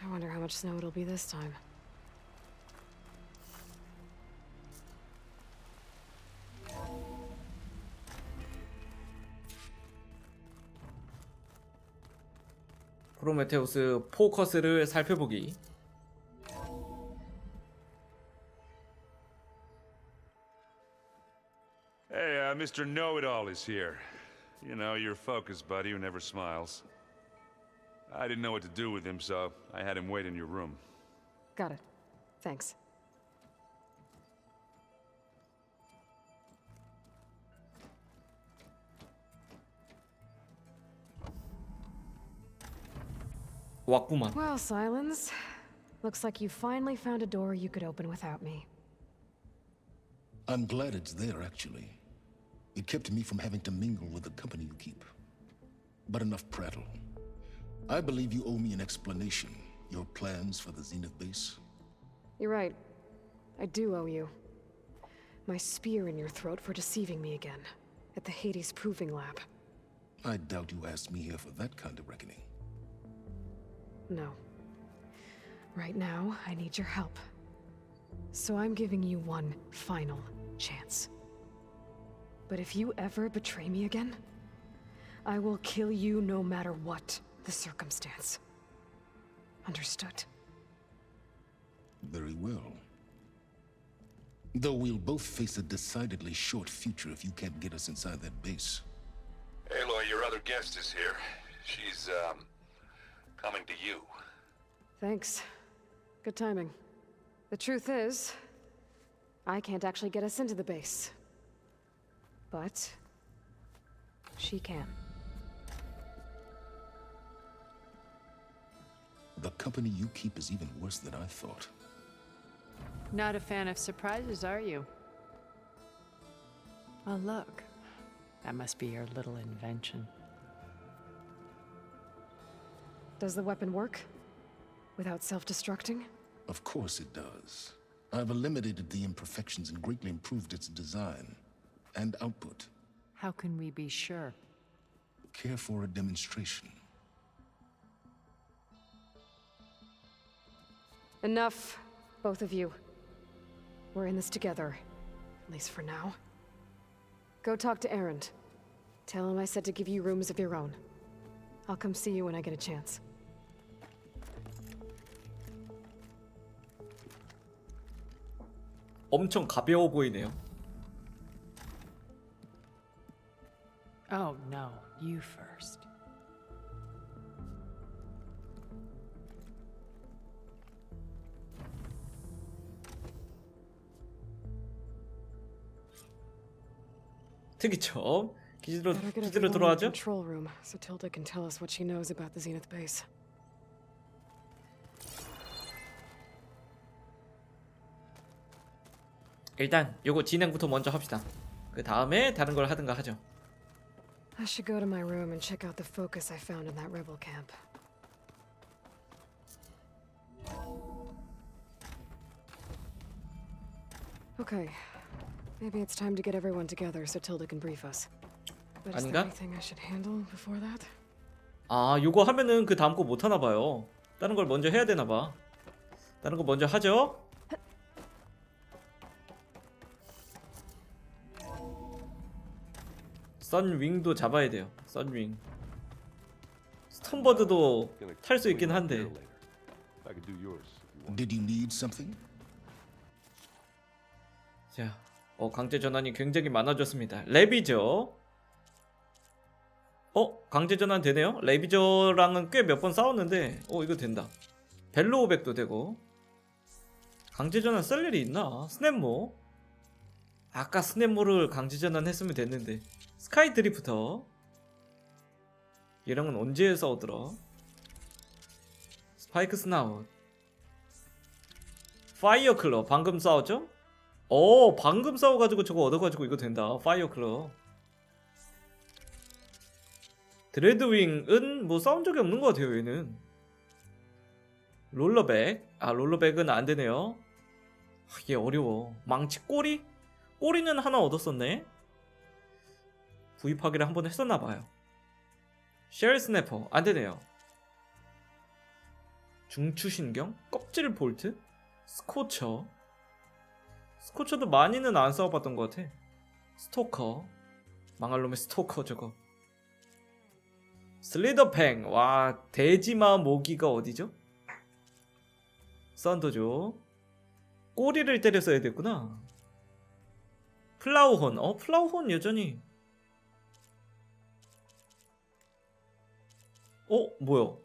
I wonder how much snow it'll be this time. 프로메테우스 포커스를 살펴보기. Hey, Mr. Know-It-All is here. You know, your focus buddy who never smiles. I didn't know what to do with him, so I had him wait in your room. Got it. Thanks. 왔구만. Well, Silence. Looks like you finally found a door you could open without me. I'm glad it's there, actually. It kept me from having to mingle with the company you keep. But enough prattle. I believe you owe me an explanation. Your plans for the Zenith base? You're right. I do owe you. My spear in your throat for deceiving me again. At the Hades Proving Lab. I doubt you asked me here for that kind of reckoning. No. Right now, I need your help. So I'm giving you one final chance. But if you ever betray me again, I will kill you no matter what the circumstance. Understood? Very well. Though we'll both face a decidedly short future if you can't get us inside that base. Aloy, your other guest is here. She's, coming to you. Thanks. Good timing. The truth is, I can't actually get us into the base. But she can. The company you keep is even worse than I thought. Not a fan of surprises, are you? Oh, look. That must be your little invention. Does the weapon work? Without self-destructing? Of course it does. I've eliminated the imperfections and greatly improved its design and output. How can we be sure? Care for a demonstration? Enough, both of you. We're in this together, at least for now. Go talk to Erend. Tell him I said to give you rooms of your own. I'll come see you when I get a chance. 엄청 가벼워 보이네요. Oh, no. You first. 특이점. 기지로 Better get 기지로 everyone in the 들어가죠. control room so Tilda can tell us what she knows about the Zenith base. 일단 요거 진행부터 먼저 합시다. 그 다음에 다른 걸 하든가 하죠. I should go to my room and check out the focus I found in that rebel camp. Okay, maybe it's time to get everyone together so Tilda can brief us. But is there 아닌가? anything I should handle before that? 아, 요거 하면은 그 다음 거 못 하나 봐요. 다른 걸 먼저 해야 되나 봐. 다른 거 먼저 하죠. 선윙도 잡아야 돼요. 선윙. 스톤버드도 탈 수 있긴 한데. Did you need something? 자, 강제 전환이 굉장히 많아졌습니다. 레비저. 강제 전환 되네요. 레비저랑은 꽤 몇 번 싸웠는데, 이거 된다. 벨로우백도 되고. 강제 전환 쓸 일이 있나? 스냅모. 아까 스냅모를 강제 전환했으면 됐는데. 스카이 드리프터. 얘랑은 언제 싸우더라? 스파이크 스나웃. 파이어 클럽. 방금 싸웠죠? 방금 싸워가지고 저거 얻어가지고 이거 된다. 파이어 클럽. 드레드윙은 뭐 싸운 적이 없는 것 같아요. 얘는. 롤러백. 롤러백은 안 되네요. 얘 어려워. 망치 꼬리? 꼬리는 하나 얻었었네. 구입하기를 한번 했었나봐요. 쉘 스냅퍼 안 되네요. 중추신경? 껍질 볼트? 스코처? 스코처도 많이는 안 싸워봤던 것 같아. 스토커. 망할 놈의 스토커 저거. 슬리더팽. 와, 돼지마 모기가 어디죠? 썬더죠. 꼬리를 때려서 해야 됐구나. 플라우혼. 플라우혼 여전히. 뭐야?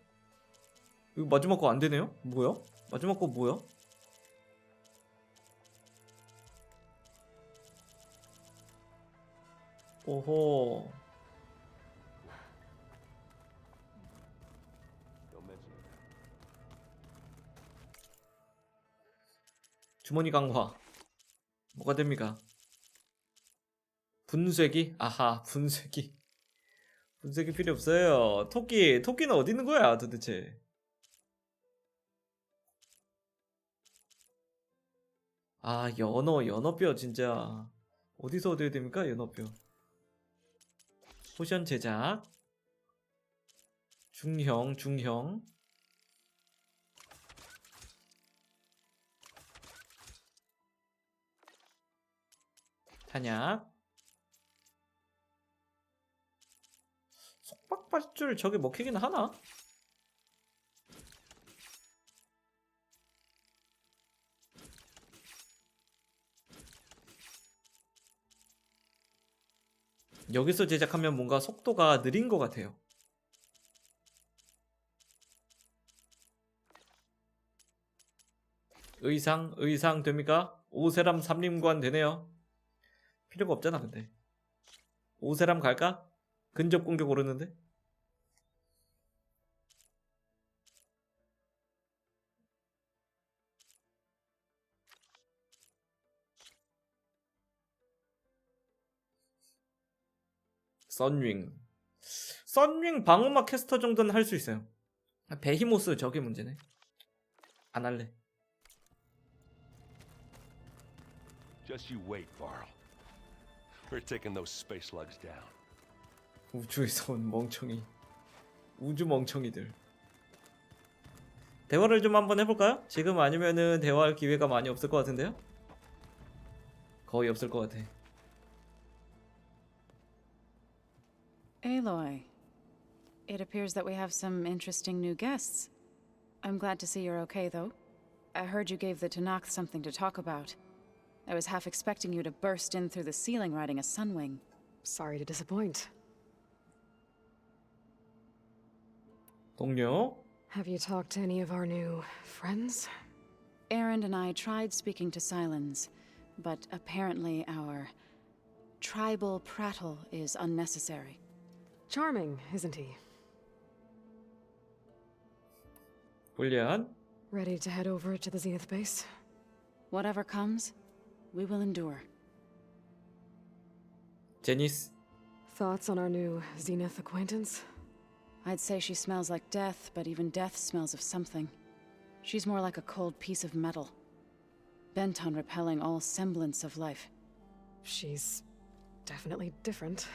이거 마지막 거 안 되네요? 뭐야? 마지막 거 뭐야? 오호. 주머니 강화. 뭐가 됩니까? 분쇄기? 아하, 분쇄기. 분쇄기 필요 없어요. 토끼는 어디 있는 거야 도대체? 아, 연어뼈 진짜. 어디서 얻어야 됩니까? 연어뼈. 포션 제작. 중형. 탄약. 속박발줄 저게 먹히긴 하나? 여기서 제작하면 뭔가 속도가 느린 것 같아요. 의상 됩니까? 오세람 삼림관 되네요. 필요가 없잖아 근데. 오세람 갈까? 근접 공격 오르는데? 썬윙 방어막 캐스터 정도는 할 수 있어요. 베히모스 저게 문제네. 안 할래. Just you wait, Varl. We're taking those space slugs down. 우주에서 온 멍청이. 우주 멍청이들. 대화를 좀 한번 해볼까요? 지금 아니면은 대화할 기회가 많이 없을 것 같은데요? 거의 없을 것 같아. Aloy, it appears that we have some interesting new guests. I'm glad to see you're okay, though. I heard you gave the Tanakh something to talk about. I was half expecting you to burst in through the ceiling riding a sunwing. Sorry to disappoint. 동료? Have you talked to any of our new friends? Aaron and I tried speaking to Silence, but apparently our tribal prattle is unnecessary. Charming, isn't he? 불리한? Ready to head over to the Zenith base? Whatever comes, we will endure. 제니스? Thoughts on our new Zenith acquaintance? I'd say she smells like death, but even death smells of something. She's more like a cold piece of metal, bent on repelling all semblance of life. She's definitely different.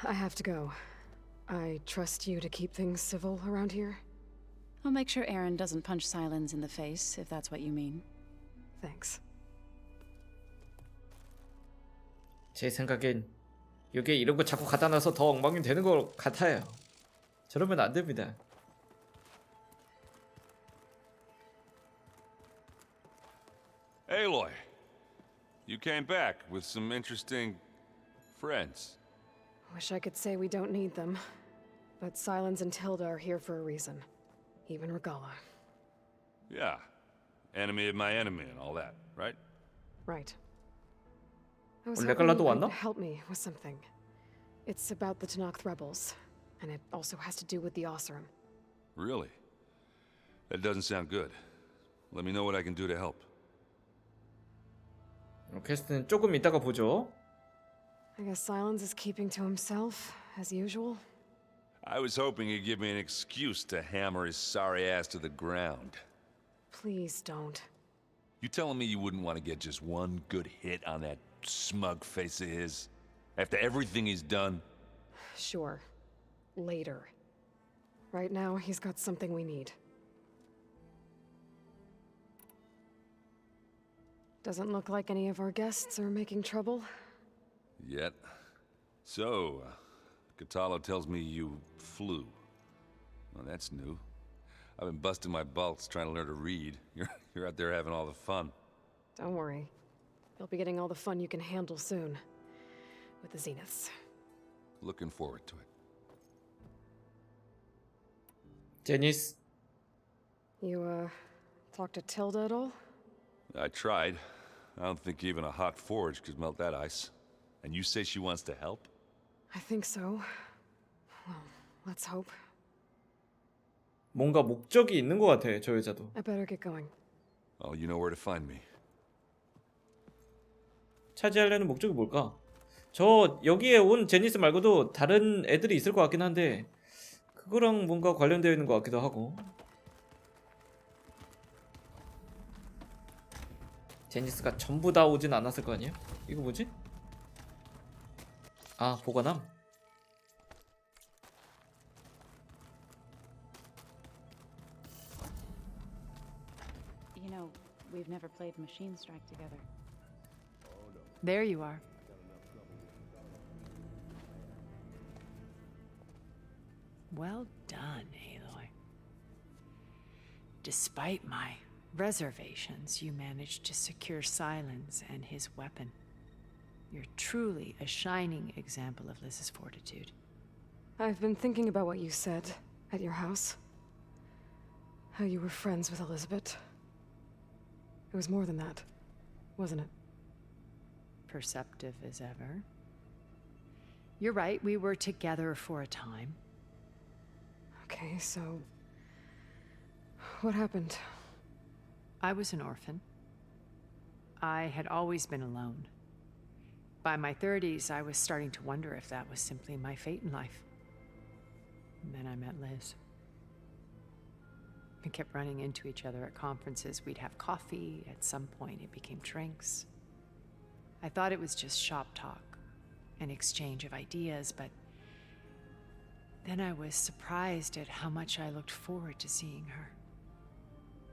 I have to go. I trust you to keep things civil around here. I'll make sure Aaron doesn't punch Silence in the face, if that's what you mean. Thanks. 제 생각엔 여기에 이런 거 자꾸 갖다 놔서 더 엉망이 되는 것 같아요. 저러면 안 됩니다. Aloy, you came back with some interesting friends. Wish I could say we don't need them, but Silence and Tilda are here for a reason. Even Regala. Yeah, enemy of my enemy and all that, right? Right. I was 레갈라도 hoping you 왔나? could help me with something. It's about the Tanakh rebels, and it also has to do with the Osram. Really? That doesn't sound good. Let me know what I can do to help. 퀘스트는 조금 이따가 보죠. I guess Silence is keeping to himself, as usual. I was hoping he'd give me an excuse to hammer his sorry ass to the ground. Please don't. You telling me you wouldn't want to get just one good hit on that smug face of his? After everything he's done? Sure. Later. Right now, he's got something we need. Doesn't look like any of our guests are making trouble. Yet. So, Catalo tells me you flew. Well, that's new. I've been busting my balls trying to learn to read. You're out there having all the fun. Don't worry. You'll be getting all the fun you can handle soon. With the Zeniths. Looking forward to it. 제니스. You, talked to Tilda at all? I tried. I don't think even a hot forge could melt that ice. And you say she wants to help? I think so. Well, let's hope. 뭔가 목적이 있는 것 같아, 저 여자도. I better get going. Oh, you know where to find me. 차지하려는 목적이 뭘까? 저 여기에 온 제니스 말고도 다른 애들이 있을 것 같긴 한데 그거랑 뭔가 관련되어 있는 것 같기도 하고. 제니스가 전부 다 오진 않았을 거 아니에요? 이거 뭐지? 아, 보관함? You know, we've never played Machine Strike together. There you are. Well done, Aloy. Despite my reservations, you managed to secure Silence and his weapon. You're truly a shining example of Liz's fortitude. I've been thinking about what you said at your house. How you were friends with Elizabeth. It was more than that, wasn't it? Perceptive as ever. You're right, we were together for a time. Okay, so... what happened? I was an orphan. I had always been alone. By my 30s, I was starting to wonder if that was simply my fate in life. And then I met Liz. We kept running into each other at conferences. We'd have coffee. At some point, it became drinks. I thought it was just shop talk, an exchange of ideas, but then I was surprised at how much I looked forward to seeing her.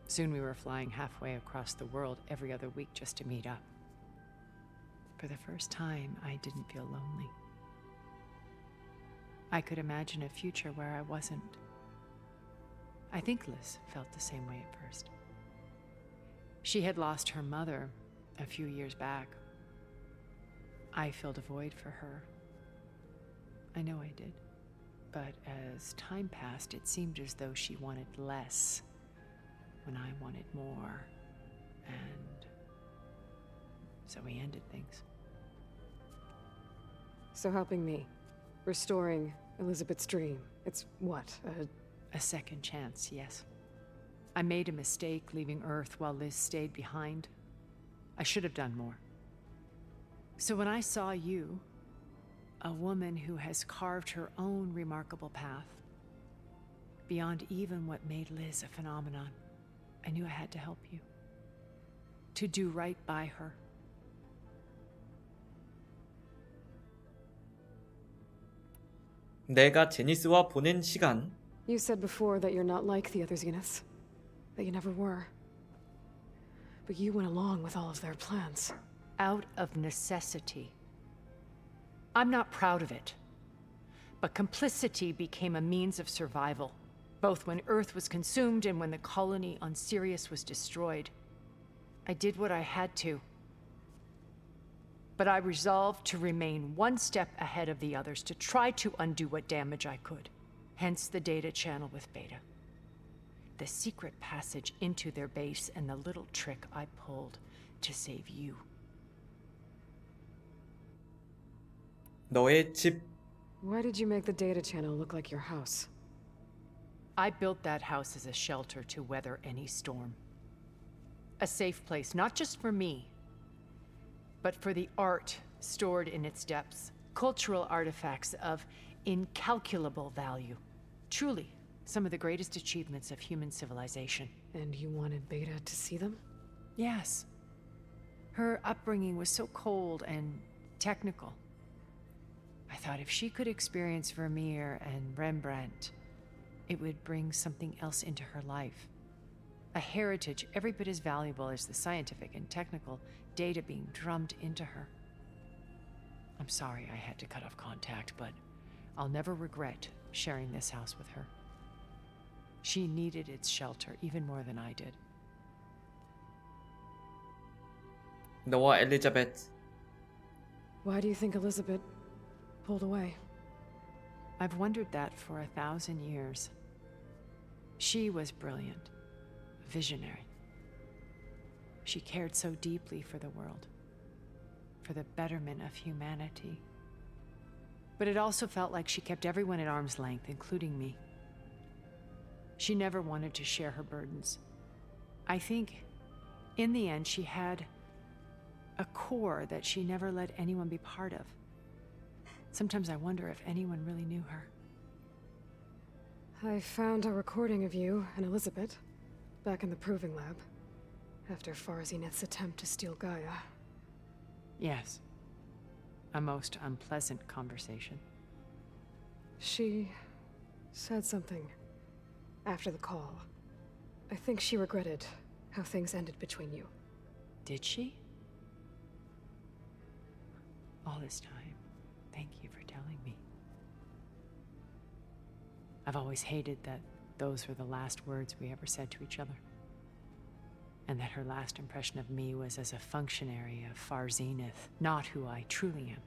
Soon we were flying halfway across the world every other week just to meet up. For the first time, I didn't feel lonely. I could imagine a future where I wasn't. I think Liz felt the same way at first. She had lost her mother a few years back. I filled a void for her. I know I did. But as time passed, it seemed as though she wanted less when I wanted more. And so we ended things. So helping me. Restoring Elizabeth's dream. It's what? A second chance, yes. I made a mistake leaving Earth while Liz stayed behind. I should have done more. So when I saw you, a woman who has carved her own remarkable path, beyond even what made Liz a phenomenon, I knew I had to help you. To do right by her. 내가 제니스와 보낸 시간. You said before that you're not like the other Zeniths. That you never were. But you went along with all of their plans. Out of necessity. I'm not proud of it. But complicity became a means of survival, both when Earth was consumed and when the colony on Sirius was destroyed. I did what I had to. But I resolved to remain one step ahead of the others, to try to undo what damage I could. Hence the data channel with Beta. The secret passage into their base and the little trick I pulled to save you. 너의 집. Why did you make the data channel look like your house? I built that house as a shelter to weather any storm. A safe place, not just for me, but for the art stored in its depths. Cultural artifacts of incalculable value. Truly, some of the greatest achievements of human civilization. And you wanted Beta to see them? Yes. Her upbringing was so cold and technical. I thought if she could experience Vermeer and Rembrandt, it would bring something else into her life. A heritage every bit as valuable as the scientific and technical data being drummed into her. I'm sorry I had to cut off contact, but I'll never regret sharing this house with her. She needed its shelter even more than I did. 너와 엘리자베트. Why do you think Elizabeth pulled away? I've wondered that for 1,000 years. She was brilliant, visionary. She cared so deeply for the world, for the betterment of humanity. But it also felt like she kept everyone at arm's length, including me. She never wanted to share her burdens. I think, in the end, she had a core that she never let anyone be part of. Sometimes I wonder if anyone really knew her. I found a recording of you and Elizabeth back in the proving lab after Farzineth's attempt to steal Gaia. Yes. A most unpleasant conversation. She said something after the call. I think she regretted how things ended between you. Did she? All this time, thank you for telling me. I've always hated that those were the last words we ever said to each other. And that her last impression of me was as a functionary of Far Zenith, not who I truly am.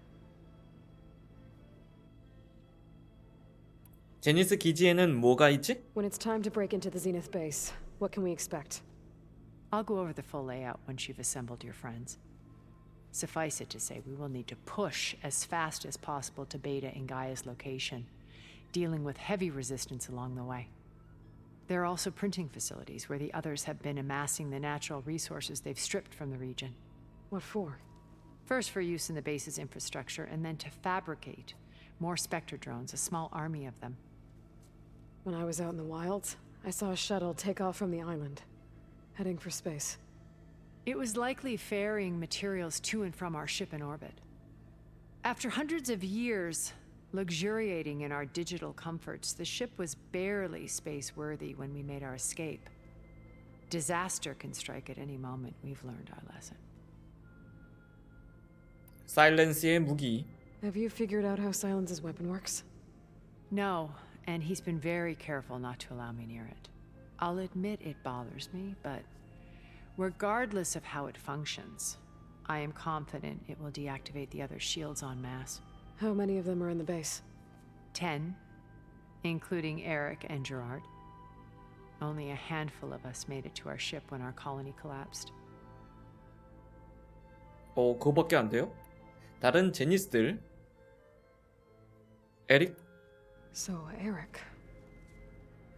제니스 기지에는 뭐가 있지? When it's time to break into the Zenith base, what can we expect? I'll go over the full layout once you've assembled your friends. Suffice it to say, we will need to push as fast as possible to Beta and Gaia's location, dealing with heavy resistance along the way. There are also printing facilities where the others have been amassing the natural resources they've stripped from the region. What for? First for use in the base's infrastructure, and then to fabricate more Spectre drones, a small army of them. When I was out in the wilds, I saw a shuttle take off from the island, heading for space. It was likely ferrying materials to and from our ship in orbit. After hundreds of years luxuriating in our digital comforts, the ship was barely space-worthy when we made our escape. Disaster can strike at any moment. We've learned our lesson. 사일렌스의 무기. Have you figured out how Silence's weapon works? No, and he's been very careful not to allow me near it. I'll admit it bothers me, but regardless of how it functions, I am confident it will deactivate the other shields en masse. How many of them are in the base? 10, including Eric and Gerard. Only a handful of us made it to our ship when our colony collapsed. 그거밖에 안 돼요? 다른 제니스들. 에릭? So, Eric.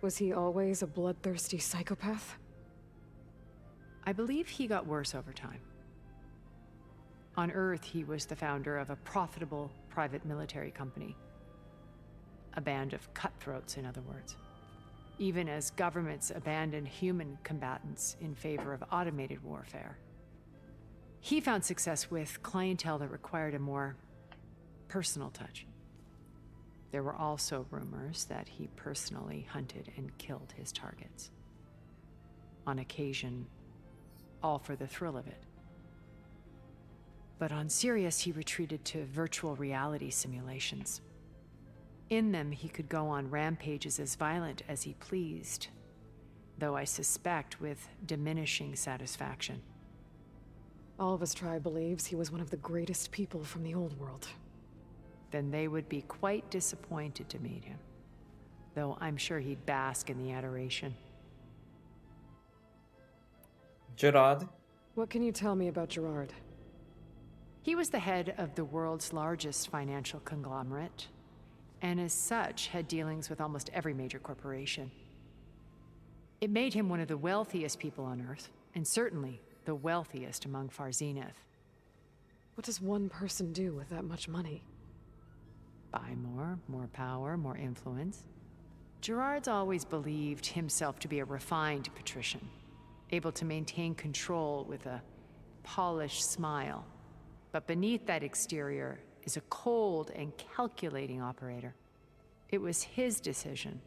Was he always a bloodthirsty psychopath? I believe he got worse over time. On Earth, he was the founder of a profitable private military company. A band of cutthroats, in other words. Even as governments abandoned human combatants in favor of automated warfare. He found success with clientele that required a more personal touch. There were also rumors that he personally hunted and killed his targets. On occasion, all for the thrill of it. But on Sirius, he retreated to virtual reality simulations. In them, he could go on rampages as violent as he pleased, though I suspect with diminishing satisfaction. All of his tribe believes he was one of the greatest people from the old world. Then they would be quite disappointed to meet him, though I'm sure he'd bask in the adoration. 제라드? What can you tell me about Gerard? He was the head of the world's largest financial conglomerate, and as such had dealings with almost every major corporation. It made him one of the wealthiest people on Earth, and certainly the wealthiest among Far Zenith. What does one person do with that much money? Buy more power, more influence. Gerard's always believed himself to be a refined patrician, able to maintain control with a polished smile. But beneath that exterior is a cold and calculating operator. It was his decision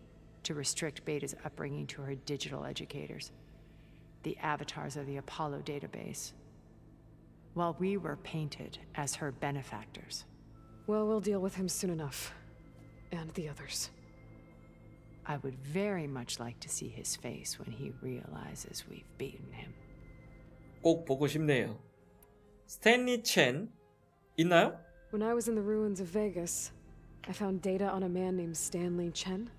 to restrict Beta's upbringing to her digital educators, the avatars of the Apollo database, while we were painted as her benefactors. Well, we'll deal with him soon enough. And the others. I would very much like to see his face when he realizes we've beaten him. 꼭 보고 싶네요. 스탠리 첸 있나요? When I was in the ruins of Vegas, I found data on a man named Stanley Chen.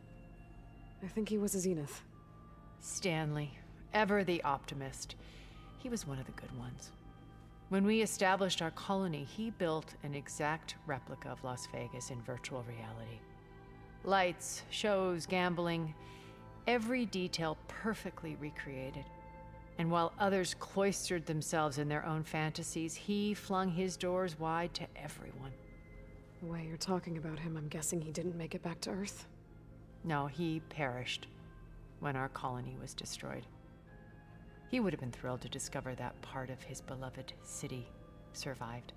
I think he was a Zenith. Stanley, ever the optimist. He was one of the good ones. When we established our colony, he built an exact replica of Las Vegas in virtual reality. Lights, shows, gambling, every detail perfectly recreated. And while others cloistered themselves in their own fantasies, he flung his doors wide to everyone. The way you're talking about him, I'm guessing he didn't make it back to Earth. No, he perished when our colony was destroyed. He would have been thrilled to discover that part of his beloved city survived.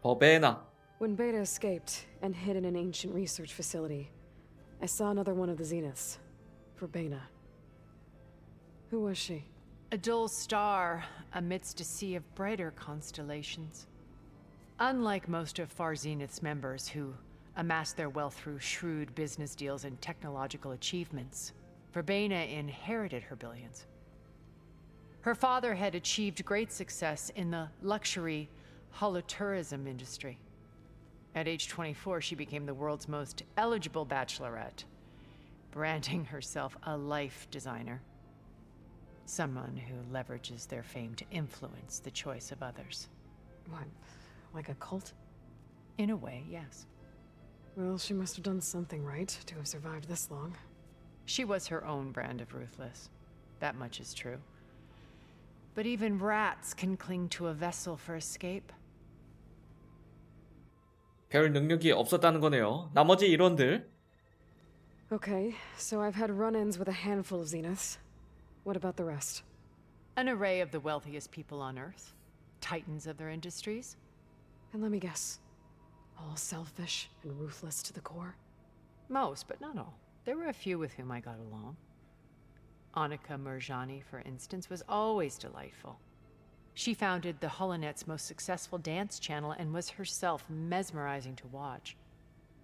버베나. When Beta escaped and hid in an ancient research facility, I saw another one of the Zeniths. Verbena. Who was she? A dull star amidst a sea of brighter constellations. Unlike most of Far Zenith's members who amassed their wealth through shrewd business deals and technological achievements, Verbena inherited her billions. Her father had achieved great success in the luxury holotourism industry. At age 24, she became the world's most eligible bachelorette, branding herself a life designer. Someone who leverages their fame to influence the choice of others. What, like a cult? In a way, yes. Well, she must have done something right to have survived this long. She was her own brand of ruthless. That much is true. But even rats can cling to a vessel for escape. 별 능력이 없었다는 거네요. 나머지 일원들. Okay, so I've had run-ins with a handful of Zeniths. What about the rest? An array of the wealthiest people on Earth. Titans of their industries. And let me guess. All selfish and ruthless to the core? Most, but not all. There were a few with whom I got along. Annika Murjani, for instance, was always delightful. She founded the HoloNet's most successful dance channel and was herself mesmerizing to watch.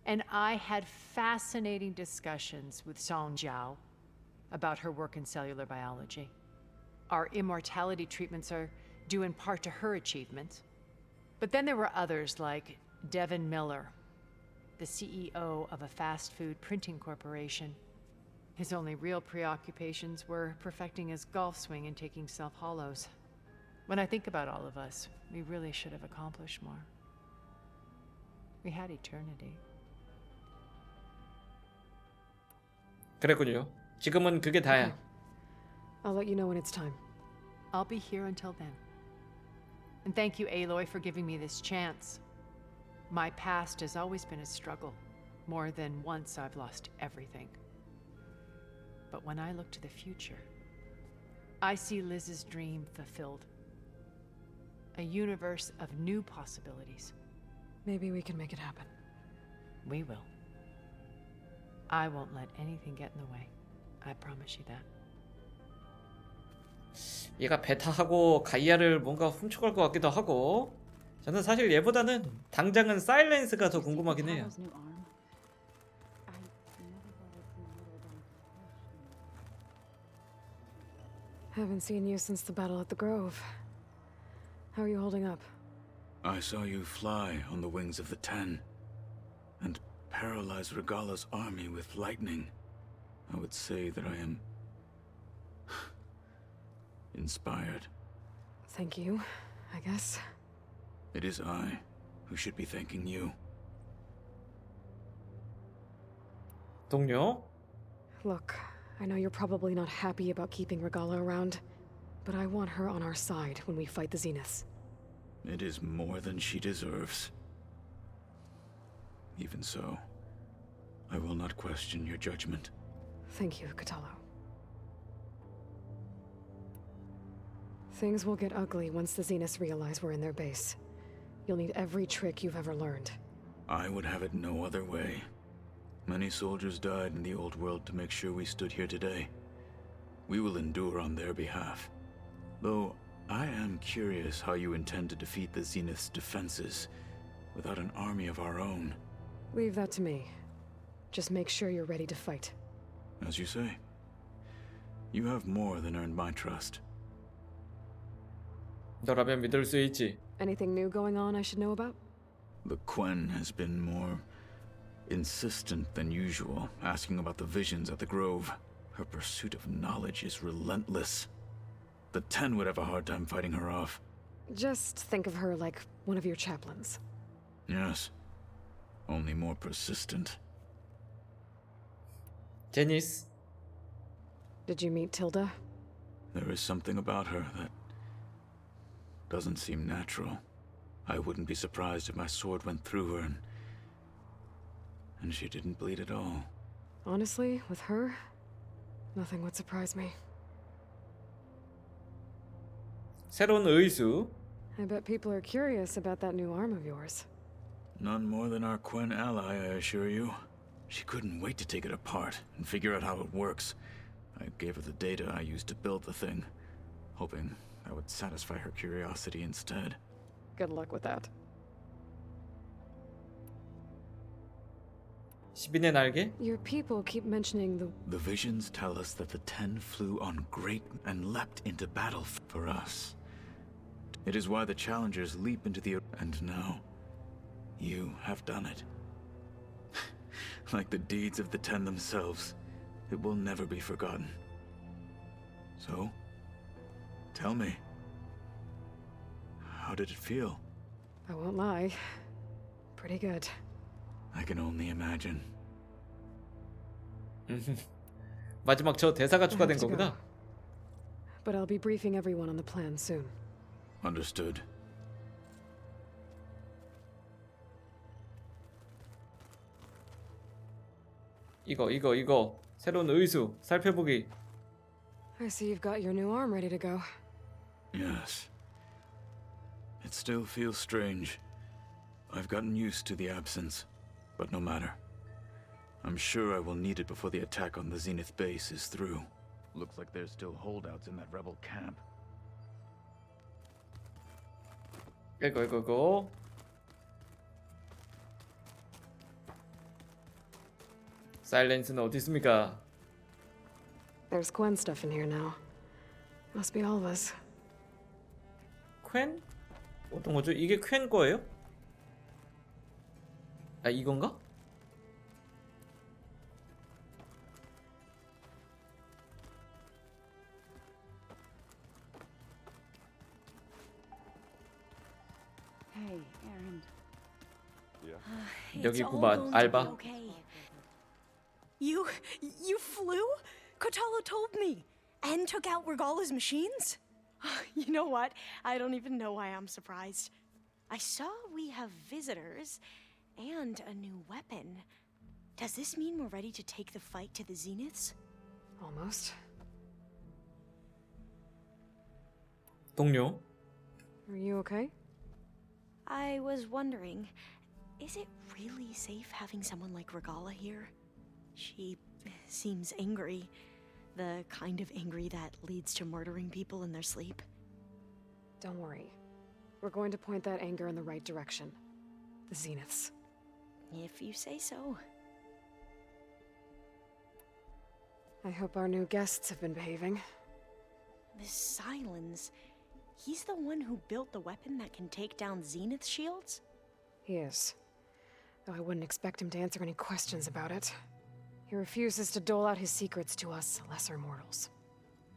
And I had fascinating discussions with Song Jiao about her work in cellular biology. Our immortality treatments are due in part to her achievements. But then there were others like Devin Miller, the CEO of a fast food printing corporation. His only real preoccupations were perfecting his golf swing and taking self-hollows. When I think about all of us, we really should have accomplished more. We had eternity. 그랬군요. 지금은 그게 다야. I'll let you know when it's time. I'll be here until then. And thank you, Aloy, for giving me this chance. My past has always been a struggle. More than once I've lost everything. But when I look to the future, I see Liz's dream fulfilled. A universe of new possibilities. Maybe we can make it happen. We will. I won't let anything get in the way. I promise you that. 얘가 베타하고 가이아를 뭔가 훔쳐갈 것 같기도 하고. 저는 사실 얘보다는 당장은 사일렌스가 더 궁금하긴 해요. Haven't seen you since the battle at the Grove. How are you holding up? I saw you fly on the wings of the Ten, and paralyze Regala's army with lightning. I would say that I am inspired. Thank you, I guess. It is I who should be thanking you. 동료? Look, I know you're probably not happy about keeping Regala around, but I want her on our side when we fight the Zeniths. It is more than she deserves. Even so, I will not question your judgment. Thank you, Katalo. Things will get ugly once the Zeniths realize we're in their base. You'll need every trick you've ever learned. I would have it no other way. Many soldiers died in the old world to make sure we stood here today. We will endure on their behalf. Though I am curious how you intend to defeat the Zenith's defenses without an army of our own. Leave that to me. Just make sure you're ready to fight. As you say, you have more than earned my trust. 너라면 믿을 수 있지. Anything new going on I should know about? The Quen has been more insistent than usual, asking about the visions at the Grove. Her pursuit of knowledge is relentless. The Ten would have a hard time fighting her off. Just think of her like one of your chaplains. Yes, only more persistent. 제니스. Did you meet Tilda? There is something about her that doesn't seem natural. I wouldn't be surprised if my sword went through her and she didn't bleed at all. Honestly, with her, nothing would surprise me. 새로운 의수. I bet people are curious about that new arm of yours. None more than our Quen ally, I assure you. She couldn't wait to take it apart and figure out how it works. I gave her the data I used to build the thing, hoping that would satisfy her curiosity instead. Good luck with that. 12의 날개? Your people keep mentioning the... The visions tell us that the Ten flew on great and leapt into battle for us. It is why the challengers leap into the... And now, you have done it. Like the deeds of the Ten themselves, it will never be forgotten. So, tell me, how did it feel? I won't lie. Pretty good. I can only imagine. 마지막 저 대사가 I 추가된 have to go. 거구나. But I'll be briefing everyone on the plan soon. Understood. 이거 새로운 의수 살펴보기. I see you've got your new arm ready to go. Yes. It still feels strange. I've gotten used to the absence, but no matter. I'm sure I will need it before the attack on the Zenith base is through. Looks like there's still holdouts in that rebel camp. 이거. 사일렌스는 어디 있습니까? There's Gwen stuff in here now. Must be all of us. 퀸? 어떤 거죠? 이게 퀸 거예요? 아 이건가? Hey, Aaron. Yeah. 여기구만 알바. You flew? Kotalo told me. And took out Regala's machines? You know what? I don't even know why I'm surprised. I saw we have visitors and a new weapon. Does this mean we're ready to take the fight to the Zeniths? Almost. 동료. Are you okay? I was wondering, is it really safe having someone like Regala here? She seems angry. The kind of angry that leads to murdering people in their sleep. Don't worry. We're going to point that anger in the right direction. The Zeniths. If you say so. I hope our new guests have been behaving. This Silence, he's the one who built the weapon that can take down Zenith shields? He is. Though I wouldn't expect him to answer any questions about it. He refuses to dole out his secrets to us lesser mortals.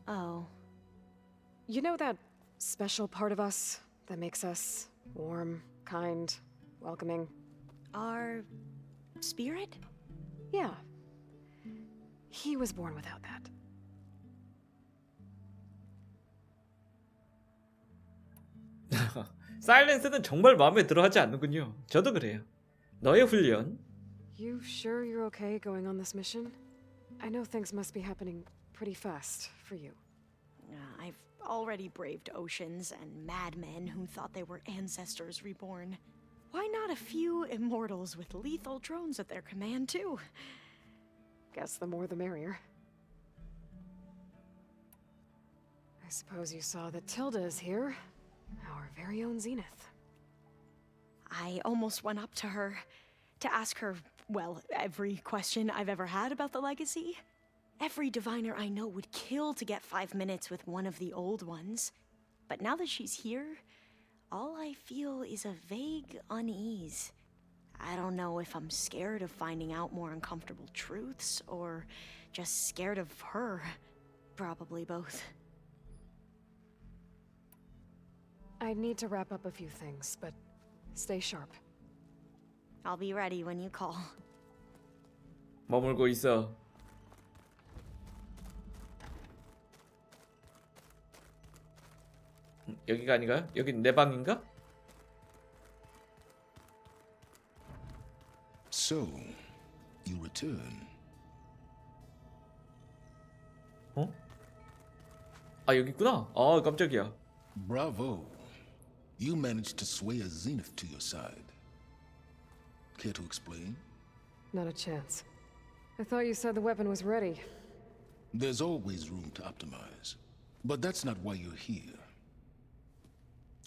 Oh. You know that special part of us that makes us warm, kind, welcoming? Our spirit? Yeah. He was born without that. 사일렌스는 정말 마음에 들어하지 않는군요. 저도 그래요. 너의 훈련. You sure you're okay going on this mission? I know things must be happening pretty fast for you. I've already braved oceans and madmen who thought they were ancestors reborn. Why not a few immortals with lethal drones at their command, too? Guess the more the merrier. I suppose you saw that Tilda is here. Our very own Zenith. I almost went up to her to ask her, well, every question I've ever had about the legacy. Every diviner I know would kill to get 5 minutes with one of the old ones. But now that she's here, all I feel is a vague unease. I don't know if I'm scared of finding out more uncomfortable truths, or just scared of her. Probably both. I need to wrap up a few things, but stay sharp. I'll be ready when you call. 머물고 있어. 여기가 아닌가요? 여긴 내 방인가? So, you return. 어? 아 여기 있구나. 아 깜짝이야. Bravo. You managed to sway a Zenith to your side. Care to explain? Not a chance. I thought you said the weapon was ready. There's always room to optimize. But that's not why you're here.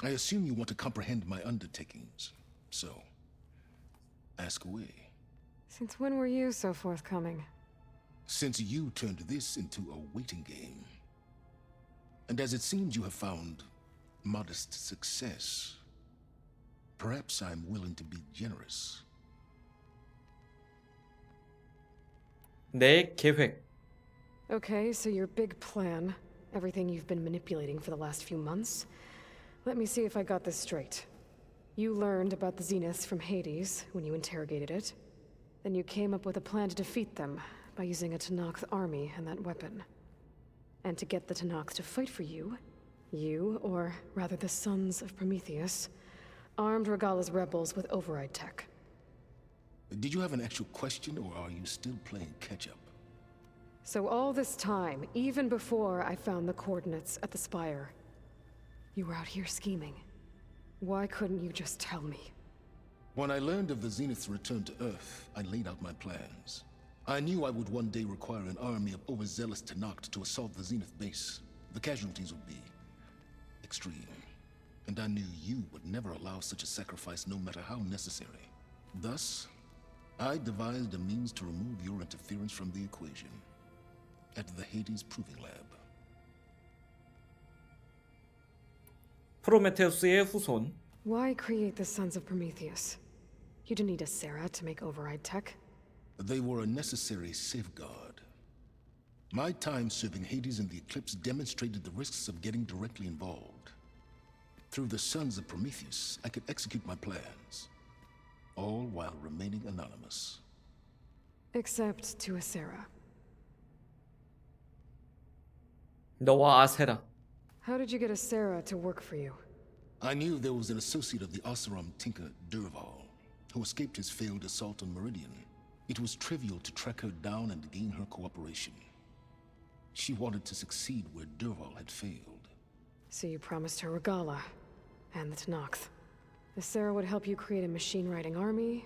I assume you want to comprehend my undertakings. So, ask away. Since when were you so forthcoming? Since you turned this into a waiting game. And as it seems you have found modest success, perhaps I'm willing to be generous. 내 계획. Okay, so your big plan, everything you've been manipulating for the last few months. Let me see if I got this straight. You learned about the Zeniths from Hades when you interrogated it. Then you came up with a plan to defeat them by using a Tenakth army and that weapon. And to get the Tenakth to fight for you, or rather the Sons of Prometheus, armed Regalla's rebels with override tech. Did you have an actual question, or are you still playing catch-up? So all this time, even before I found the coordinates at the Spire, you were out here scheming. Why couldn't you just tell me? When I learned of the Zenith's return to Earth, I laid out my plans. I knew I would one day require an army of overzealous Tenakth to assault the Zenith base. The casualties would be extreme. And I knew you would never allow such a sacrifice, no matter how necessary. Thus, I devised a means to remove your interference from the equation at the Hades Proving Lab. 프로메테우스의 후손. Why create the Sons of Prometheus? You didn't need a Sarah to make override tech. They were a necessary safeguard. My time serving Hades in the Eclipse demonstrated the risks of getting directly involved. Through the Sons of Prometheus, I could execute my plans, all while remaining anonymous. Except to a Sarah. 너와 아세라. How did you get a Sarah to work for you? I knew there was an associate of the Oseram tinker, Durval, who escaped his failed assault on Meridian. It was trivial to track her down and gain her cooperation. She wanted to succeed where Durval had failed. So you promised her Regalla and the Tenakth. The Sarah would help you create a machine-riding army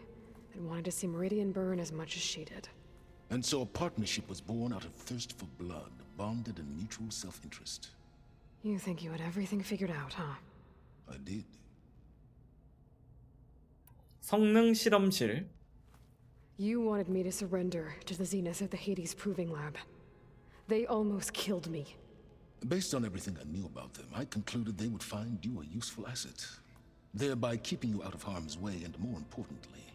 that wanted to see Meridian burn as much as she did. And so a partnership was born out of thirst for blood, bonded in mutual self-interest. You think you had everything figured out, huh? I did. 성능 실험실. You wanted me to surrender to the Zenith at the Hades Proving Lab. They almost killed me. Based on everything I knew about them, I concluded they would find you a useful asset, thereby keeping you out of harm's way and, more importantly,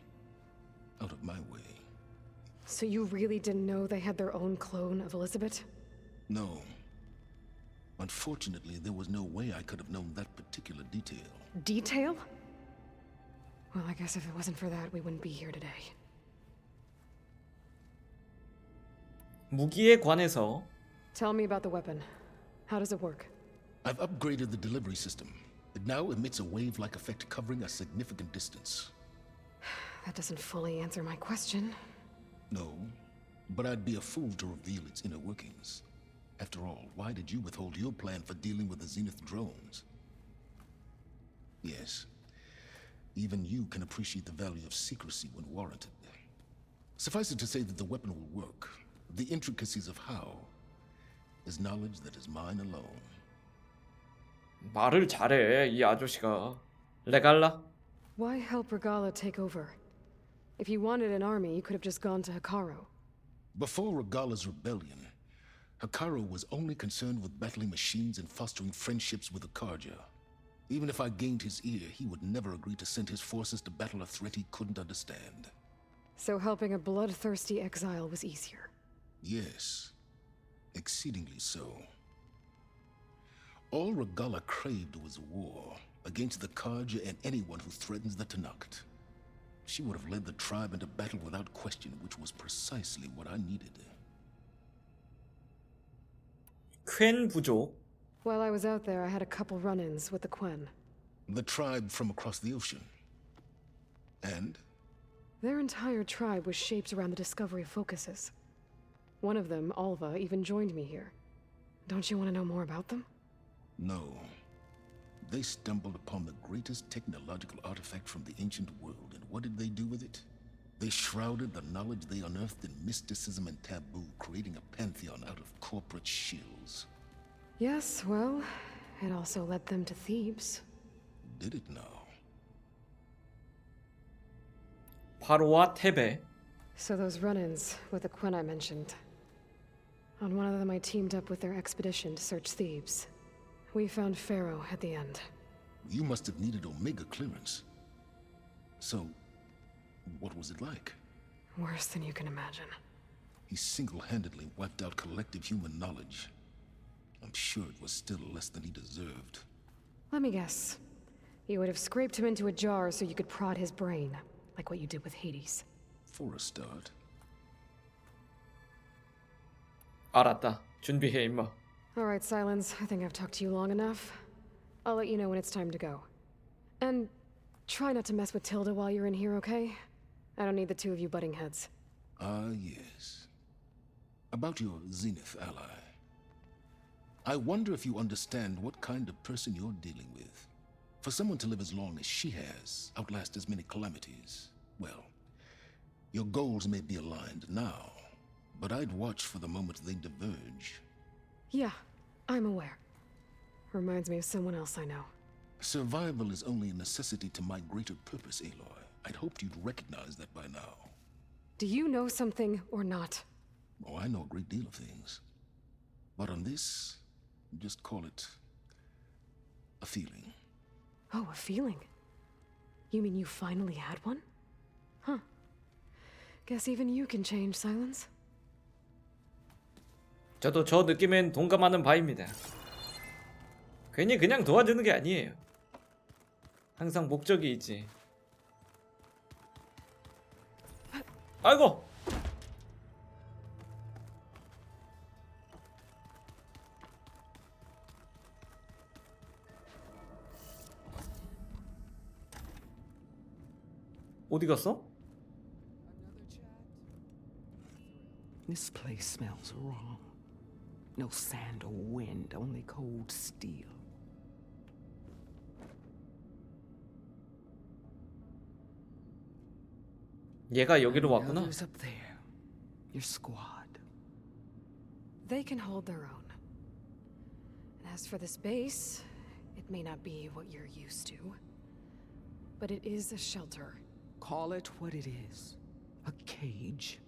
out of my way. So you really didn't know they had their own clone of Elizabeth? No. Unfortunately, there was no way I could have known that particular detail. Detail? Well, I guess if it wasn't for that, we wouldn't be here today. 무기에 관해서. Tell me about the weapon. How does it work? I've upgraded the delivery system. It now emits a wave-like effect covering a significant distance. That doesn't fully answer my question. No, but I'd be a fool to reveal its inner workings. After all, why did you withhold your plan for dealing with the Zenith drones? Yes, even you can appreciate the value of secrecy when warranted. Suffice it to say that the weapon will work, The intricacies of how is knowledge that is mine alone. 말을 잘해 이 아저씨가. 레갈라? Why help Regala take over? If you wanted an army, you could have just gone to Hikaru. Before Regala's rebellion, Hikaru was only concerned with battling machines and fostering friendships with the Karja. Even if I gained his ear, he would never agree to send his forces to battle a threat he couldn't understand. So helping a bloodthirsty exile was easier. Yes, exceedingly so. All Regala craved was war against the Karja and anyone who threatens the Tanakh. She would have led the tribe into battle without question, which was precisely what I needed. 퀸 부족. While I was out there, I had a couple run-ins with the Quen. The tribe from across the ocean. And? Their entire tribe was shaped around the discovery of focuses. One of them, Alva, even joined me here. Don't you want to know more about them? No. They stumbled upon the greatest technological artifact from the ancient world, and what did they do with it? They shrouded the knowledge they unearthed in mysticism and taboo, creating a pantheon out of corporate shills. Yes, well, it also led them to Thebes. Did it now? 바로와 테베. So those run-ins with the Quen I mentioned. On one of them I teamed up with their expedition to search Thebes. We found Pharaoh at the end. You must have needed Omega clearance. So, what was it like? Worse than you can imagine. He single-handedly wiped out collective human knowledge. I'm sure it was still less than he deserved. Let me guess. You would have scraped him into a jar so you could prod his brain, like what you did with Hades. For a start. 알았다. 준비해 임마. All right, Silence. I think I've talked to you long enough. I'll let you know when it's time to go. And try not to mess with Tilda while you're in here, okay? I don't need the two of you butting heads. Ah, yes. About your Zenith ally. I wonder if you understand what kind of person you're dealing with. For someone to live as long as she has, outlast as many calamities, well, your goals may be aligned now, but I'd watch for the moment they diverge. Yeah, I'm aware. Reminds me of someone else I know. Survival is only a necessity to my greater purpose, Aloy. I'd hoped you'd recognize that by now. Do you know something or not? Oh, I know a great deal of things. But on this, just call it a feeling. Oh, a feeling? You mean you finally had one? Huh. Guess even you can change, Silence. 저도 저 느낌엔 동감하는 바입니다. 괜히 그냥 도와주는 게 아니에요. 항상 목적이 있지. 아이고! 어디 갔어? This place smells wrong. No sand or wind, only cold steel. 얘가 여기로 And the 왔구나. others up there, your squad. They can hold their own. And as for this base, it may not be what you're used to, but it is a shelter. Call it what it is. A cage.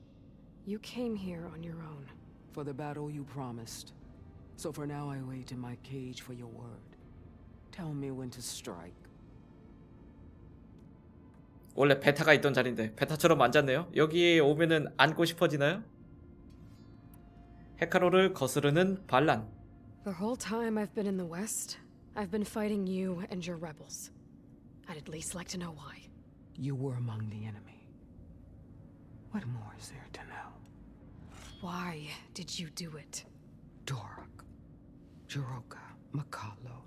You came here on your own. For the battle you promised. So for now I wait in my cage for your word. Tell me when to strike. 원래 베타가 있던 자리인데 베타처럼 앉았네요. 여기에 오면은 앉고 싶어지나요? 헤카로를 거스르는 반란. The whole time I've been in the West, I've been fighting you and your rebels. I'd at least like to know why. You were among the enemy. What more is there to know? Why did you do it? Dorak, Jiroka, Makalo,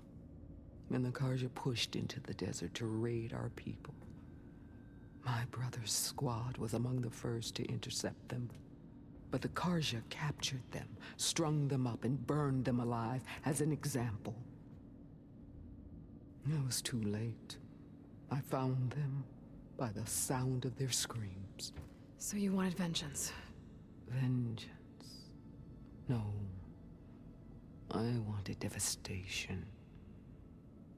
and the Karja pushed into the desert to raid our people. My brother's squad was among the first to intercept them. But the Karja captured them, strung them up, and burned them alive as an example. It was too late. I found them by the sound of their screams. So you wanted vengeance. Vengeance. No. I wanted devastation.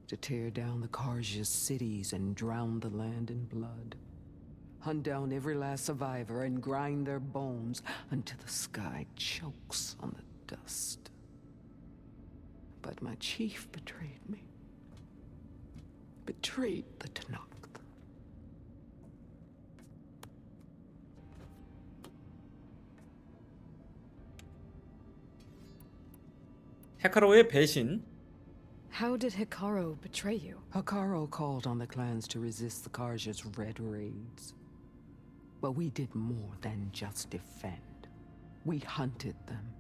To tear down the Karja's cities and drown the land in blood. Hunt down every last survivor and grind their bones until the sky chokes on the dust. But my chief betrayed me. Betrayed the Tanakh. 헤카로의 배신. How did Hikaru betray you? Hikaru called on the clans to resist the Karja's red raids. But we did more than just defend. We hunted them,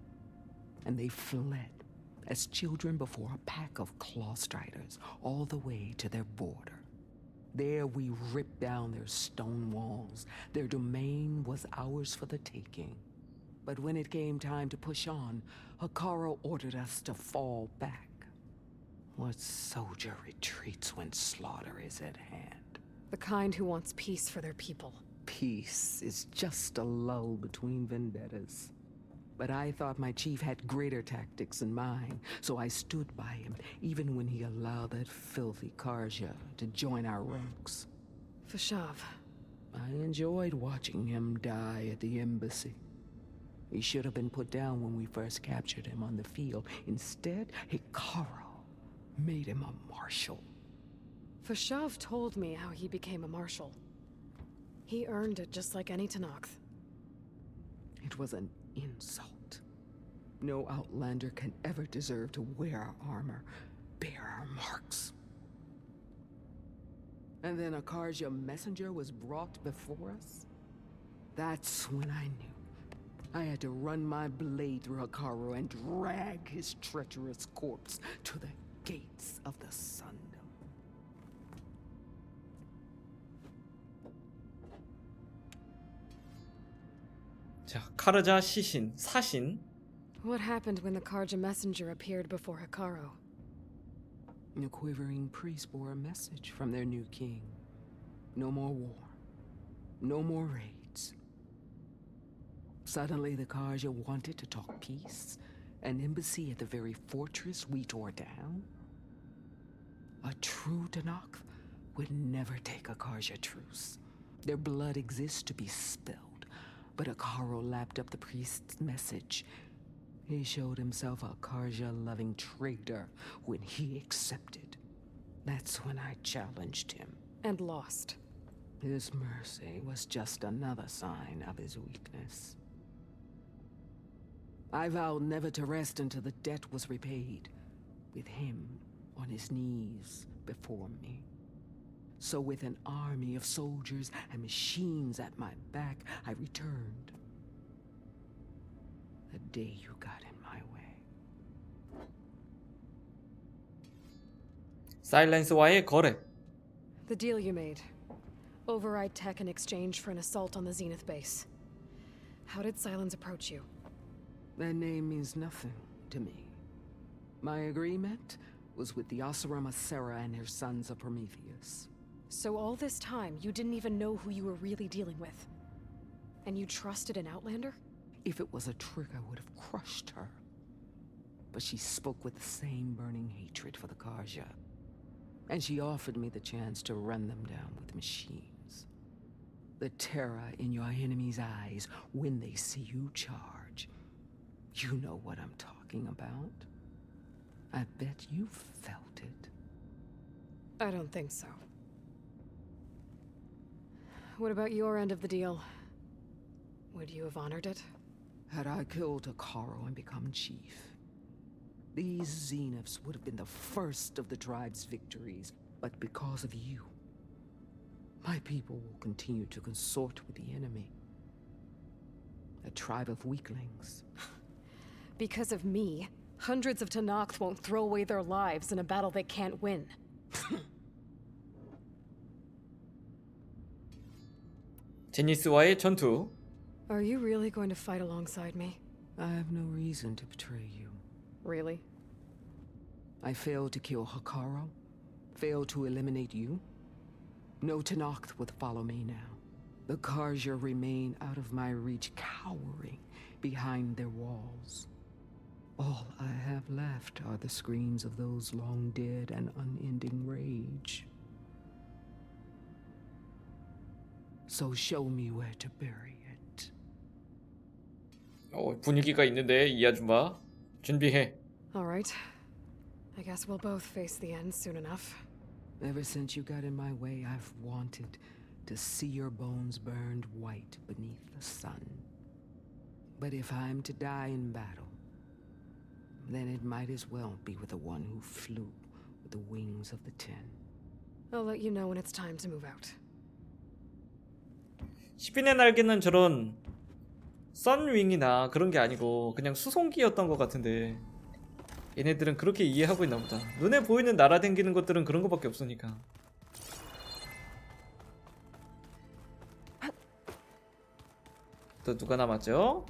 and they fled as children before a pack of claw striders all the way to their border. There we ripped down their stone walls. Their domain was ours for the taking. But when it came time to push on, Hikaru ordered us to fall back. What soldier retreats when slaughter is at hand? The kind who wants peace for their people. Peace is just a lull between vendettas. But I thought my chief had greater tactics than mine, so I stood by him, even when he allowed that filthy Karja to join our ranks. Fashav. I enjoyed watching him die at the embassy. He should have been put down when we first captured him on the field. Instead, Hikaru made him a marshal. Fashav told me how he became a marshal. He earned it just like any Tanakh. It was an insult. No outlander can ever deserve to wear our armor, bear our marks. And then a Karja messenger was brought before us? That's when I knew. I had to run my blade through Hikaru and drag his treacherous corpse to the gates of the Sundom. 자, 카르자 시신, 사신. What happened when the Karja messenger appeared before Hikaru? The quivering priests bore a message from their new king. No more war. No more raids. Suddenly the Karja wanted to talk peace. An embassy at the very fortress we tore down? A true Tanakh would never take a Karja truce. Their blood exists to be spilled. But Hikaru lapped up the priest's message. He showed himself a Karja-loving traitor when he accepted. That's when I challenged him. And lost. His mercy was just another sign of his weakness. I vowed never to rest until the debt was repaid, with him on his knees before me. So with an army of soldiers and machines at my back, I returned. The day you got in my way. 사일렌스와의 거래. The deal you made. Override tech in exchange for an assault on the Zenith base. How did Silence approach you? That name means nothing to me. My agreement was with the Asarama Sera and her sons of Prometheus. So all this time, you didn't even know who you were really dealing with? And you trusted an Outlander? If it was a trick, I would have crushed her. But she spoke with the same burning hatred for the Karja. And she offered me the chance to run them down with machines. The terror in your enemy's eyes when they see you charge. You know what I'm talking about. I bet you felt it. I don't think so. What about your end of the deal? Would you have honored it? Had I killed Hikaru and become chief, these Zeniths would have been the first of the tribe's victories. But because of you, my people will continue to consort with the enemy. A tribe of weaklings. Because of me, hundreds of Tanakh won't throw away their lives in a battle they can't win. 제니스와의 전투. Are you really going to fight alongside me? I have no reason to betray you. Really? I failed to kill Hikaru, failed to eliminate you. No Tanakh would follow me now. The Karja remain out of my reach, cowering behind their walls. All I have left are the screams of those long dead and unending rage. So show me where to bury it. 분위기가 있는데 이 아줌마 준비해. All right. I guess we'll both face the end soon enough. Ever since you got in my way, I've wanted to see your bones burned white beneath the sun. But if I'm to die in battle, then it might as well be with the one who flew with the wings of the 10. I'll let you know when it's time to move out. 10인의 날개는 저런 선윙이나 그런 게 아니고 그냥 수송기였던 것 같은데 얘네들은 그렇게 이해하고 있나 보다. 눈에 보이는 날아다니는 것들은 그런 거밖에 없으니까. 또 누가 남았죠?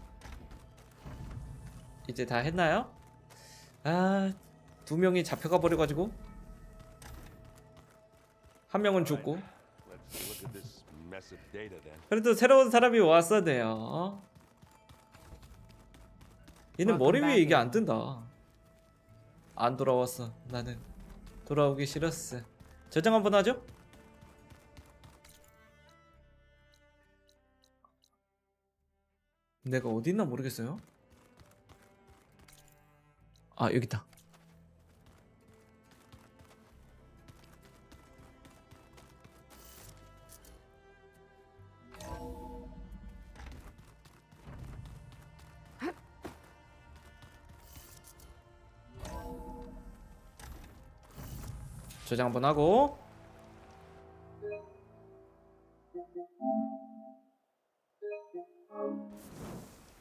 이제 다 했나요? 아, 2명이 잡혀가 버려가지고 한 명은 죽고. Let's look at this mess of data then. 그래도 새로운 사람이 왔어야. 얘는 머리 위에 이게 안 뜬다. 안 돌아왔어. 나는 돌아오기 싫었어. 저장 한번 하죠? 내가 어디 있나 모르겠어요. 아, 여기 있다. 저장 한번 하고